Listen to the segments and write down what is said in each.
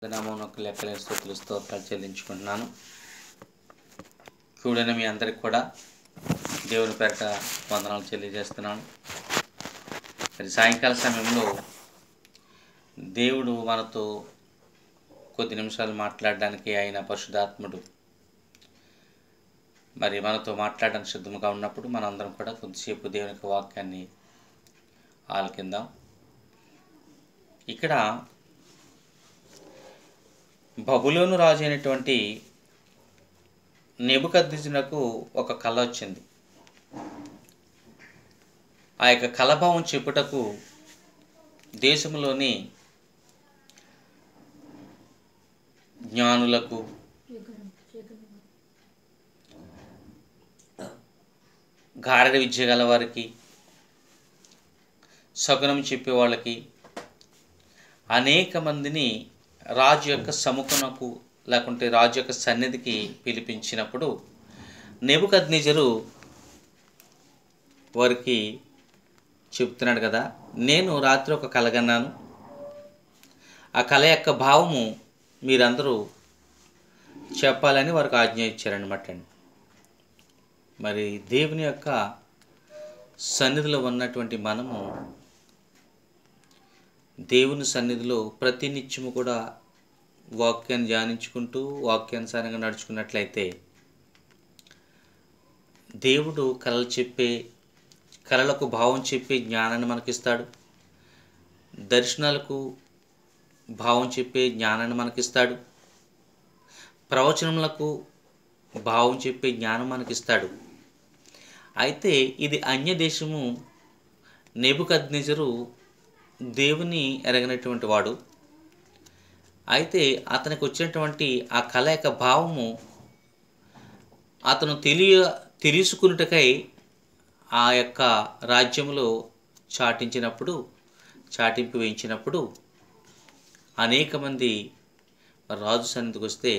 నామమునకు లెక్కలేని స్తుతులు స్తోత్రాలు చెల్లించుకుంటున్నాను. చూడని మీ అందరికి కూడా దేవుని పేరిట వందనాలు తెలియజేస్తున్నాను. మరి సాయంకాల సమయంలో దేవుడు మనతో కొద్ది నిమిషాలు మాట్లాడడానికి ఆయన పరిశుద్ధాత్ముడు మరి మనతో మాట్లాడడానికి సిద్ధంగా ఉన్నప్పుడు మనందరం కూడా కొద్దిసేపు దేవుని యొక్క వాక్యాన్ని ఆలకిందాం. ఇక్కడ బబులోను రాజు అయినటువంటి నెబుకద్నెజరునకు ఒక కళ వచ్చింది. ఆ యొక్క కళభావం చెప్పుటకు దేశంలోని జ్ఞానులకు, గారడ విద్య గల వారికి, శకునం చెప్పే వాళ్ళకి అనేక మందిని రాజు యొక్క సముఖమునకు లేకుంటే రాజు యొక్క సన్నిధికి పిలిపించినప్పుడు నెబుకద్నెజరు వారికి చెప్తున్నాడు కదా, నేను రాత్రి ఒక కల కన్నాను. ఆ కళ యొక్క భావము మీరందరూ చెప్పాలని వారికి ఆజ్ఞ ఇచ్చారనమాట అండి. మరి దేవుని యొక్క సన్నిధిలో ఉన్నటువంటి మనము దేవుని సన్నిధిలో ప్రతి నిత్యము కూడా వాక్యాన్ని ధ్యానించుకుంటూ వాక్యానుసారంగా నడుచుకున్నట్లయితే దేవుడు కళలకు భావం చెప్పే జ్ఞానాన్ని మనకిస్తాడు. దర్శనాలకు భావం చెప్పే జ్ఞానాన్ని మనకిస్తాడు. ప్రవచనములకు భావం చెప్పే జ్ఞానం మనకిస్తాడు. అయితే ఇది అన్య దేశము. నెబుకద్నెజరు దేవుని ఎరగనటువంటి వాడు. అయితే అతనికి వచ్చినటువంటి ఆ కళ యొక్క భావము అతను తెలుసుకున్నటకై ఆ యొక్క రాజ్యంలో చాటింపు వేయించినప్పుడు అనేక మంది రాజు సన్నిధికి వస్తే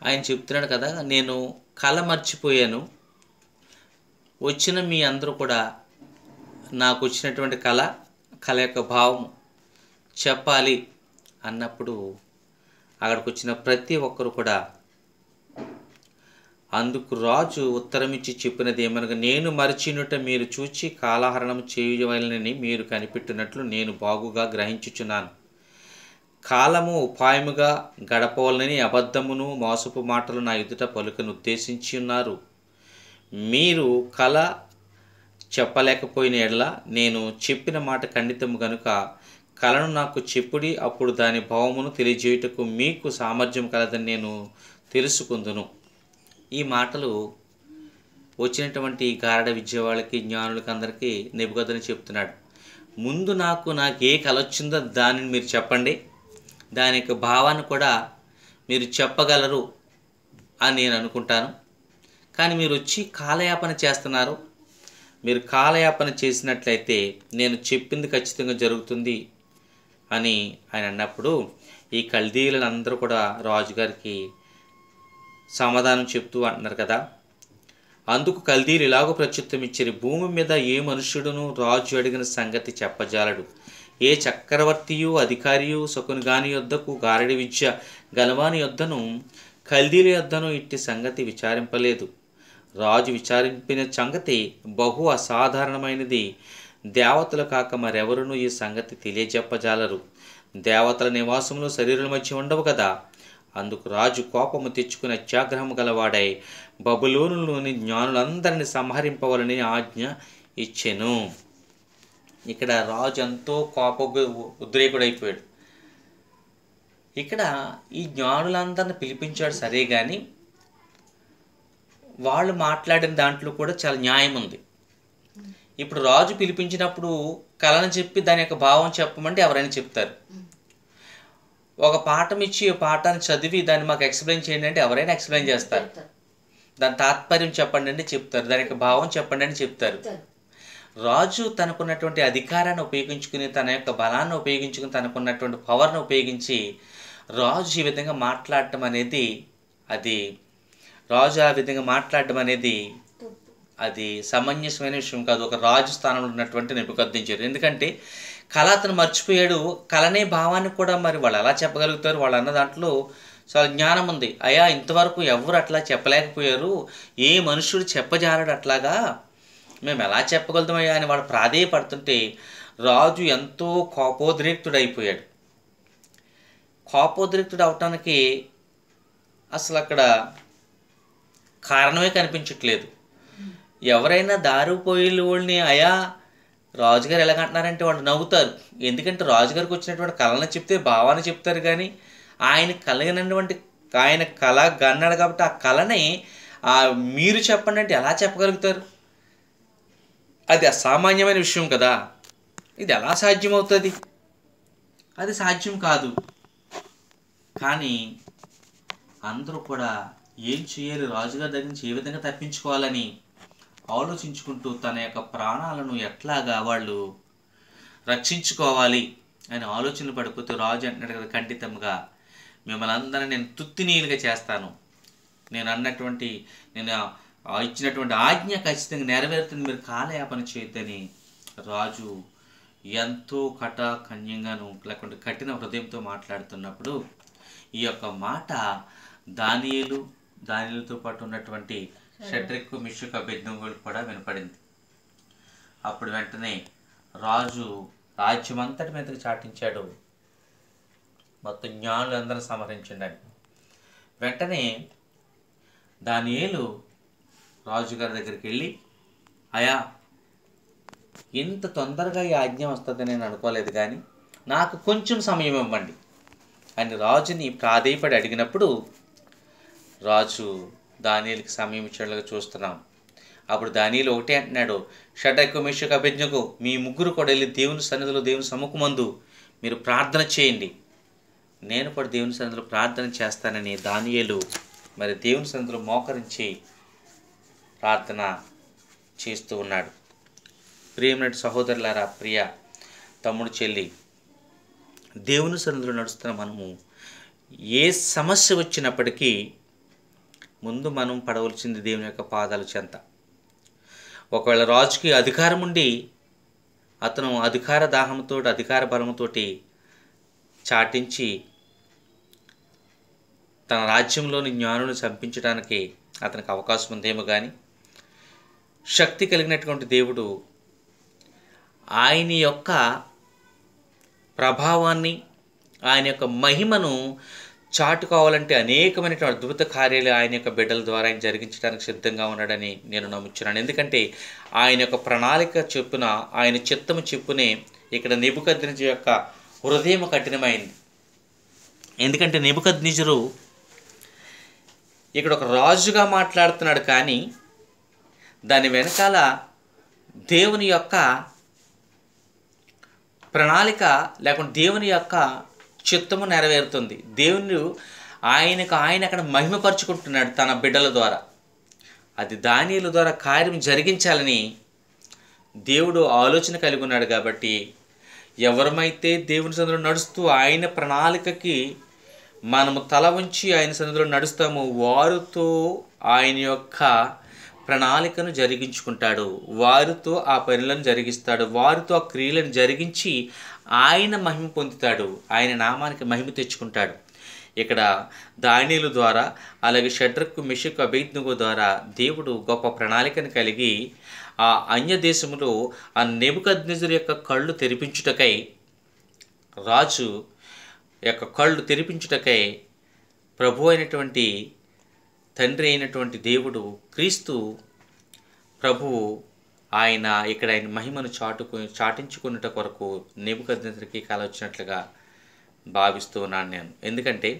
ఆయన చెప్తున్నాడు కదా, నేను కళ మర్చిపోయాను, వచ్చిన మీ అందరూ కూడా నాకు వచ్చినటువంటి కళ యొక్క భావం చెప్పాలి అన్నప్పుడు అక్కడికి వచ్చిన ప్రతి ఒక్కరు కూడా అందుకు రాజు ఉత్తరమిచ్చి చెప్పినది ఏమనగా, నేను మరచినట్టు మీరు చూచి కాలహరణం చేయవలనని మీరు కనిపెట్టినట్లు నేను బాగుగా గ్రహించుచున్నాను. కాలము ఉపాయముగా గడపవాలని అబద్ధమును మోసపు మాటలు నా ఎదుట పలుకను ఉద్దేశించి ఉన్నారు. మీరు కళ చెప్పలేకపోయిన ఎడల నేను చెప్పిన మాట ఖండితము గనుక కళను నాకు చెప్పుడి, అప్పుడు దాని భావమును తెలియజేయుటకు మీకు సామర్థ్యం కలదని నేను తెలుసుకుందును. ఈ మాటలు వచ్చినటువంటి గారడ విద్య వాళ్ళకి, జ్ఞానులకి అందరికీ నెబుకద్నెజరు చెప్తున్నాడు. ముందు నాకు ఏ కళ వచ్చిందో దానిని మీరు చెప్పండి, దాని యొక్క భావాన్ని కూడా మీరు చెప్పగలరు అని నేను అనుకుంటాను. కానీ మీరు వచ్చి కాలయాపన చేస్తున్నారు. మీరు కాలయాపన చేసినట్లయితే నేను చెప్పింది ఖచ్చితంగా జరుగుతుంది అని ఆయన అన్నప్పుడు ఈ కల్దీయులందరూ కూడా రాజుగారికి సమాధానం చెప్తూ అంటున్నారు కదా. అందుకు కల్దీయులు ఇలాగో ప్రత్యుత్తరం ఇచ్చారు, భూమి మీద ఏ మనుష్యుడును రాజు అడిగిన సంగతి చెప్పజాలడు. ఏ చక్రవర్తియు అధికారియు శకునగాని యొద్దకు గారడి విద్య గలవాని యొద్దను కల్దీయుల యొద్దను ఇట్టి సంగతి విచారింపలేదు. రాజు విచారింపిన సంగతి బహు అసాధారణమైనది. దేవతలు కాక మరెవరునూ ఈ సంగతి తెలియజెప్పజాలరు. దేవతల నివాసంలో శరీరుల మధ్య ఉండవు కదా. అందుకు రాజు కోపము తెచ్చుకుని అత్యాగ్రహము గలవాడై బబులోనులోని జ్ఞానులందరినీ సంహరింపవలని ఆజ్ఞ ఇచ్చెను. ఇక్కడ రాజు ఎంతో ఉద్రేకుడైపోయాడు. ఇక్కడ ఈ జ్ఞానులందరిని పిలిపించాడు సరే, కానీ వాళ్ళు మాట్లాడిన దాంట్లో కూడా చాలా న్యాయం ఉంది. ఇప్పుడు రాజు పిలిపించినప్పుడు కళను చెప్పి దాని యొక్క భావం చెప్పమంటే ఎవరైనా చెప్తారు. ఒక పాఠం ఇచ్చి పాఠాన్ని చదివి దాన్ని మాకు ఎక్స్ప్లెయిన్ చేయండి అంటే ఎవరైనా ఎక్స్ప్లెయిన్ చేస్తారు. దాని తాత్పర్యం చెప్పండి అంటే చెప్తారు, దాని యొక్క భావం చెప్పండి అని చెప్తారు. రాజు తనకున్నటువంటి అధికారాన్ని ఉపయోగించుకుని, తన యొక్క బలాన్ని ఉపయోగించుకుని, తనకున్నటువంటి పవర్ని ఉపయోగించి రాజు ఈ విధంగా మాట్లాడటం అనేది అది సమంజసమైన విషయం కాదు. ఒక రాజు స్థానంలో ఉన్నటువంటి నెబుకద్నెజరు. ఎందుకంటే కళ అతను మర్చిపోయాడు. కళనే భావాన్ని కూడా మరి వాళ్ళు ఎలా చెప్పగలుగుతారు? వాళ్ళు అన్న దాంట్లో చాలా జ్ఞానం ఉంది. అయ్యా, ఇంతవరకు ఎవరు అట్లా చెప్పలేకపోయారు, ఏ మనుషుడు చెప్పజాలడు అట్లాగా, మేము ఎలా చెప్పగలుగుతామయ్యా అని వాడు ప్రాధేయపడుతుంటే రాజు ఎంతో కోపోద్రిక్తుడైపోయాడు. కోపోద్రిక్తుడు అవటానికి అసలు అక్కడ కారణమే కనిపించట్లేదు. ఎవరైనా దారిపోయేవాళ్ళని అయా రాజుగారు ఎలాగంటున్నారంటే వాళ్ళు నవ్వుతారు. ఎందుకంటే రాజుగారికి వచ్చినటువంటి కళను చెప్తే భావాన్ని చెప్తారు, కానీ ఆయన కలిగినటువంటి ఆయన కళ గన్నాడు కాబట్టి ఆ కళని మీరు చెప్పండి అంటే ఎలా చెప్పగలుగుతారు? అది అసామాన్యమైన విషయం కదా. ఇది ఎలా సాధ్యమవుతుంది? అది సాధ్యం కాదు. కానీ అందరూ కూడా ఏం చేయాలి, రాజుగారి దగ్గర నుంచి ఏ విధంగా తప్పించుకోవాలని ఆలోచించుకుంటూ తన యొక్క ప్రాణాలను ఎట్లాగా వాళ్ళు రక్షించుకోవాలి అని ఆలోచనలు పడిపోతూ రాజు అంటున్నాడు కదా ఖండితంగా, మిమ్మల్ని అందరినీ నేను తుత్తినీలుగా చేస్తాను, నేను ఇచ్చినటువంటి ఆజ్ఞ ఖచ్చితంగా నెరవేరుతుంది, మీరు కాలయాపన చేయొద్దని రాజు ఎంతో కన్యంగాను లేకుంటే కఠిన హృదయంతో మాట్లాడుతున్నప్పుడు ఈ యొక్క మాట దానియేలుతో పాటు ఉన్నటువంటి షడ్రకు, మిషకు, అబేద్నెగోలు కూడా వినపడింది. అప్పుడు వెంటనే రాజు రాజ్యమంతటి మీదకి చాటించాడు, మొత్తం జ్ఞానులు అందరూ సంహరించండి. వెంటనే దానియేలు రాజుగారి దగ్గరికి వెళ్ళి, అయా, ఇంత తొందరగా ఈ ఆజ్ఞ వస్తుందని నేను అనుకోలేదు, కానీ నాకు కొంచెం సమయం ఇవ్వండి అని రాజుని ప్రాధేయపడి అడిగినప్పుడు రాజు దానియేలుకి సమయం ఇచ్చేలాగా చూస్తున్నాం. అప్పుడు దానియేలు ఒకటే అంటున్నాడు, షడ్రకు, మిషకు, అబేద్నెగో, మీ ముగ్గురు కూడా వెళ్ళి దేవుని సన్నిధిలో, దేవుని సముఖమందు మీరు ప్రార్థన చేయండి, నేను కూడా దేవుని సన్నిధిలో ప్రార్థన చేస్తానని దానియేలు మరి దేవుని సన్నిధిలో మోకరించి ప్రార్థన చేస్తూ ఉన్నాడు. ప్రియమైన సహోదరులారా, ప్రియ తమ్ముడు, చెల్లి, దేవుని సన్నిధిలో నడుస్తున్న మనము ఏ సమస్య వచ్చినప్పటికీ ముందు మనం పడవలసింది దేవుని యొక్క పాదాల చెంత. ఒకవేళ రాజుకి అధికారం ఉండి అతను అధికార దాహంతో, అధికార బలంతో చాటించి తన రాజ్యంలోని జ్ఞానులను చంపించడానికి అతనికి అవకాశం ఉందేమో, కానీ శక్తి కలిగినటువంటి దేవుడు ఆయన యొక్క ప్రభావాన్ని, ఆయన యొక్క మహిమను చాటుకోవాలంటే అనేకమైనటువంటి అద్భుత కార్యాలు ఆయన యొక్క బిడ్డల ద్వారా ఆయన జరిగించడానికి సిద్ధంగా ఉన్నాడని నేను నమ్ముచున్నాను. ఎందుకంటే ఆయన యొక్క ప్రణాళిక చెప్పున, ఆయన చిత్తము చెప్పునే ఇక్కడ నెబుకద్నెజరు యొక్క హృదయం కఠినమైంది. ఎందుకంటే నెబుకద్నెజరు ఇక్కడ ఒక రాజుగా మాట్లాడుతున్నాడు, కానీ దాని వెనకాల దేవుని యొక్క ప్రణాళిక లేకుంటే దేవుని యొక్క చిత్తము నెరవేరుతుంది. దేవుని ఆయన అక్కడ మహిమపరుచుకుంటున్నాడు తన బిడ్డల ద్వారా. అది దానియేలు ద్వారా కార్యం జరిగించాలని దేవుడు ఆలోచన కలిగి ఉన్నాడు. కాబట్టి ఎవరమైతే దేవుని సన్నిధిలో నడుస్తూ ఆయన ప్రణాళికకి మనము తల ఉంచి ఆయన సన్నిధిలో నడుస్తామో వారితో ఆయన యొక్క ప్రణాళికను జరిగించుకుంటాడు, వారితో ఆ పనులను జరిగిస్తాడు, వారితో ఆ క్రియలను జరిగించి ఆయన మహిమ పొందుతాడు, ఆయన నామానికి మహిమ తెచ్చుకుంటాడు. ఇక్కడ దానియేలు ద్వారా, అలాగే షడ్రకు, మిషకు, అబేద్నెగో ద్వారా దేవుడు గొప్ప ప్రణాళికను కలిగి ఆ అన్య దేశంలో ఆ నెబుకద్నెజరు యొక్క కళ్ళు తెరిపించుటకై, రాజు యొక్క కళ్ళు తెరిపించుటకై ప్రభు అయినటువంటి తండ్రి అయినటువంటి దేవుడు క్రీస్తు ప్రభువు ఆయన ఇక్కడ ఆయన మహిమను చాటించుకున్నట కొరకు నెబుకద్నెజరుకి కళ వచ్చినట్లుగా భావిస్తూ ఉన్నాను నేను. ఎందుకంటే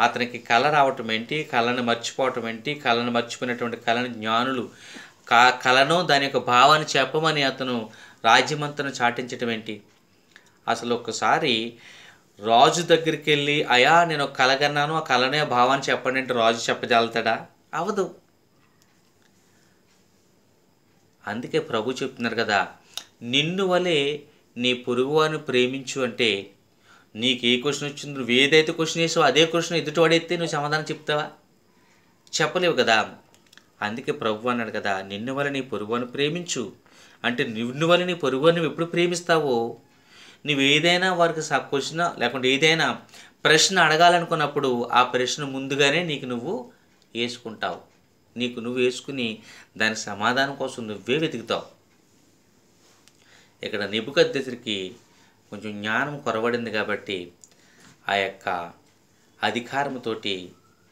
అతనికి కళ రావటం ఏంటి, కళను మర్చిపోవటం ఏంటి, కళను మర్చిపోయినటువంటి కళను జ్ఞానులు కళను దాని యొక్క భావాన్ని చెప్పమని అతను రాజ్యమంతను చాటించటం ఏంటి? అసలు ఒక్కసారి రాజు దగ్గరికి వెళ్ళి, అయా నేను ఒక కళ కన్నాను, ఆ కళనే భావాన్ని చెప్పండి అంటే రాజు చెప్పజాలుతాడా? అవదు. అందుకే ప్రభు చెప్తున్నారు కదా, నిన్ను వలె నీ పొరుగువారిని ప్రేమించు అంటే నీకు ఏ క్వశ్చన్ వచ్చింది, నువ్వు ఏదైతే క్వశ్చన్ వేసావో అదే క్వశ్చన్ ఎదుటివాడైతే నువ్వు సమాధానం చెప్తావా? చెప్పలేవు కదా. అందుకే ప్రభు అన్నాడు కదా, నిన్ను వలె నీ పొరుగువారిని ప్రేమించు అంటే నిన్ను వలె నీ పొరుగువారిని ఎప్పుడు ప్రేమిస్తావో నువ్వు ఏదైనా వారికి క్వశ్చన్ లేకుంటే ఏదైనా ప్రశ్న అడగాలనుకున్నప్పుడు ఆ ప్రశ్న ముందుగానే నువ్వు వేసుకుంటావు. నువ్వు వేసుకుని దానికి సమాధానం కోసం నువ్వే వెతుకుతావు. ఇక్కడ నెబుకద్నెజరుకి కొంచెం జ్ఞానం కొరవడింది కాబట్టి ఆ యొక్క అధికారంతో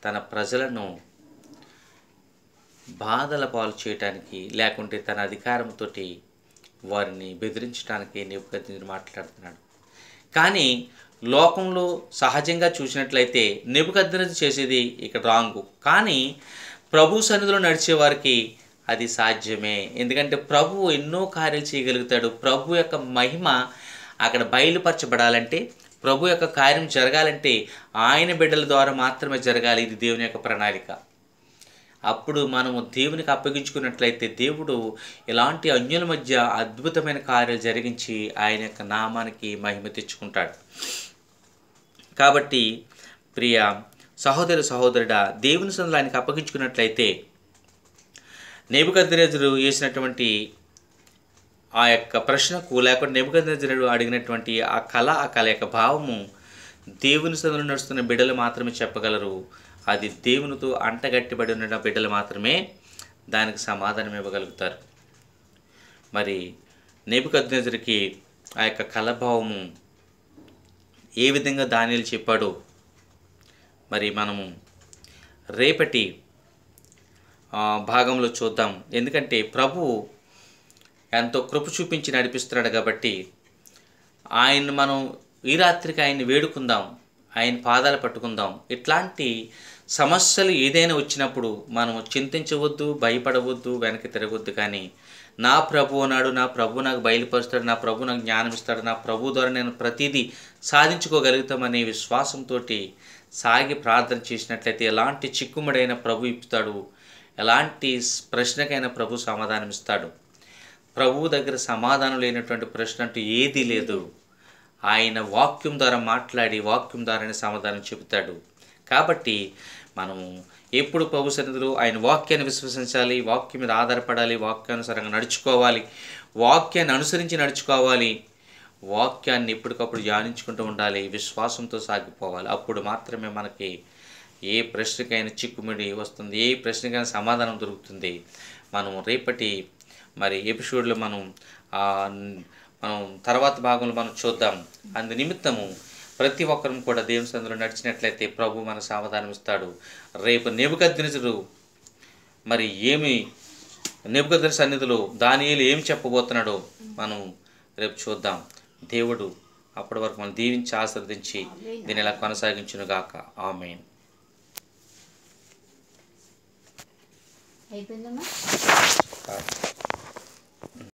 తన ప్రజలను బాధల పాలు చేయటానికి లేకుంటే తన అధికారంతో వారిని బెదిరించడానికి నెబుకద్నెజరు మాట్లాడుతున్నాడు. కానీ లోకంలో సహజంగా చూసినట్లయితే నెబుకద్నెజరు చేసేది ఇక్కడ రాంగు. కానీ ప్రభు సన్నిధిలో నడిచేవారికి అది సాధ్యమే. ఎందుకంటే ప్రభువు ఎన్నో కార్యాలు చేయగలుగుతాడు. ప్రభు యొక్క మహిమ అక్కడ బయలుపరచబడాలంటే, ప్రభు యొక్క కార్యం జరగాలంటే ఆయన బిడ్డల ద్వారా మాత్రమే జరగాలి. ఇది దేవుని యొక్క ప్రణాళిక. అప్పుడు మనము దేవునికి అప్పగించుకున్నట్లయితే దేవుడు ఇలాంటి అన్యుల మధ్య అద్భుతమైన కార్యాలు జరిగించి ఆయన యొక్క నామానికి మహిమ తెచ్చుకుంటాడు. కాబట్టి ప్రియ సహోదరుడా, దేవుని సన్నిధిలో ఆయనకు అప్పగించుకున్నట్లయితే నెబుకద్నెజరు వేసినటువంటి ఆ యొక్క ప్రశ్నకు లేకుంటే నెబుకద్నెజరు అడిగినటువంటి ఆ కళ యొక్క భావము దేవుని సన్నిధిలో నడుస్తున్న బిడ్డలు మాత్రమే చెప్పగలరు. అది దేవునితో అంటగట్టిబడి ఉన్న బిడ్డలు మాత్రమే దానికి సమాధానం ఇవ్వగలుగుతారు. మరి నెబుకద్నెజరుకి ఆ యొక్క కళభావము ఏ విధంగా దానియేలు చెప్పాడో మరి మనము రేపటి భాగంలో చూద్దాం. ఎందుకంటే ప్రభువు ఎంతో కృప చూపించి నడిపిస్తున్నాడు కాబట్టి ఆయన్ని మనం ఈ రాత్రికి ఆయన్ని వేడుకుందాం, ఆయన పాదాలు పట్టుకుందాం. ఇట్లాంటి సమస్యలు ఏదైనా వచ్చినప్పుడు మనం చింతించవద్దు, భయపడవద్దు, వెనక్కి తిరగవద్దు. కానీ నా ప్రభు అన్నాడు, నా ప్రభు నాకు బయలుపరుస్తాడు, నా ప్రభు నాకు జ్ఞానం ఇస్తాడు, నా ప్రభు ద్వారా నేను ప్రతిదీ సాధించుకోగలుగుతామనే విశ్వాసంతో సాగి ప్రార్థన చేసినట్లయితే ఎలాంటి చిక్కుముడైన ప్రభు ఇస్తాడు, ఎలాంటి ప్రశ్నకైనా ప్రభు సమాధానం ఇస్తాడు. ప్రభువు దగ్గర సమాధానం లేనటువంటి ప్రశ్న అంటూ ఏదీ లేదు. ఆయన వాక్యం ద్వారా మాట్లాడి వాక్యం ద్వారానే సమాధానం చెబుతాడు. కాబట్టి మనము ఎప్పుడు ప్రభు సన్నిధిలో ఆయన వాక్యాన్ని విశ్వసించాలి, వాక్యం మీద ఆధారపడాలి, వాక్యానుసారంగా నడుచుకోవాలి, వాక్యాన్ని అనుసరించి నడుచుకోవాలి, వాక్యాన్ని ఎప్పటికప్పుడు ధ్యానించుకుంటూ ఉండాలి, విశ్వాసంతో సాగిపోవాలి. అప్పుడు మాత్రమే మనకి ఏ ప్రశ్నకైనా చిక్కుముడి వస్తుంది, ఏ ప్రశ్నకైనా సమాధానం దొరుకుతుంది. మనం రేపటి మరి ఎపిసోడ్లో మనం తర్వాత భాగంలో మనం చూద్దాం. అందు నిమిత్తము ప్రతి ఒక్కరం కూడా దేవుని సన్నిధిలో నడిచినట్లయితే ప్రభు మనకు సమాధానం ఇస్తాడు. రేపు నెబుకద్నెజరు మరి నెబుకద్నెజరు సన్నిధిలో దానియేలు ఏం చెప్పబోతున్నాడో మనం రేపు చూద్దాం. దేవుడు అప్పటి వరకు మనం దీవించి ఆశీర్వదించి దీన్ని ఇలా కొనసాగించునుగాక. ఆమేన్. అయిపోయిందమ్మా.